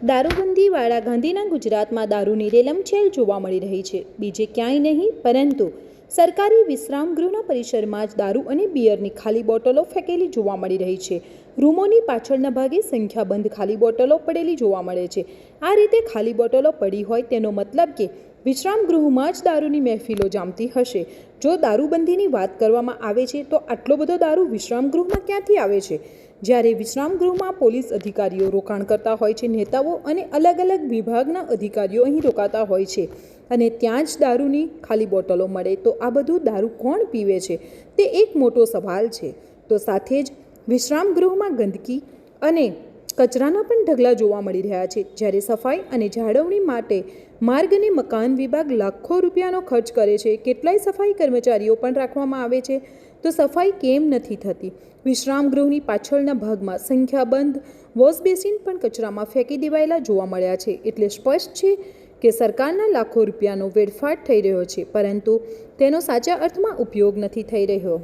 દારૂબંધીવાળા ગાંધીના ગુજરાતમાં દારૂની રેલમછેલ જોવા મળી રહી છે. બીજે ક્યાંય નહીં પરંતુ સરકારી વિશ્રામગૃહના પરિસરમાં જ દારૂ અને બિયરની ખાલી બોટલો ફેંકેલી જોવા મળી રહી છે. રૂમોની પાછળના ભાગે સંખ્યાબંધ ખાલી બોટલો પડેલી જોવા મળે છે. આ રીતે ખાલી બોટલો પડી હોય તેનો મતલબ કે વિશ્રામગૃહમાં જ દારૂની મહેફિલો જામતી હશે. જો દારૂબંધીની વાત કરવામાં આવે છે તો આટલો બધો દારૂ વિશ્રામગૃહમાં ક્યાંથી આવે છે? જ્યારે વિશ્રામગૃહમાં પોલીસ અધિકારીઓ રોકાણ કરતા હોય છે, નેતાઓ અને અલગ અલગ વિભાગના અધિકારીઓ અહીં રોકાતા હોય છે અને ત્યાં જ દારૂની ખાલી બોટલો મળે તો આ બધું દારૂ કોણ પીવે છે? તે એક મોટો સવાલ છે. તો સાથે જ વિશ્રામગૃહમાં ગંદકી અને કચરાના પણ ઢગલા જોવા મળી રહ્યા છે. જ્યારે સફાઈ અને જાળવણી માટે માર્ગ અને મકાન વિભાગ લાખો રૂપિયાનો ખર્ચ કરે છે, કેટલાય સફાઈ કર્મચારીઓ પણ રાખવામાં આવે છે, તો સફાઈ કેમ નથી થતી? વિશ્રામગૃહની પાછળના ભાગમાં સંખ્યાબંધ વોશ બેસિન પણ કચરામાં ફેંકી દેવાયેલા જોવા મળ્યા છે. એટલે સ્પષ્ટ છે કે સરકારના લાખો રૂપિયાનો વેડફાટ થઈ રહ્યો છે, પરંતુ તેનો સાચા અર્થમાં ઉપયોગ નથી થઈ રહ્યો.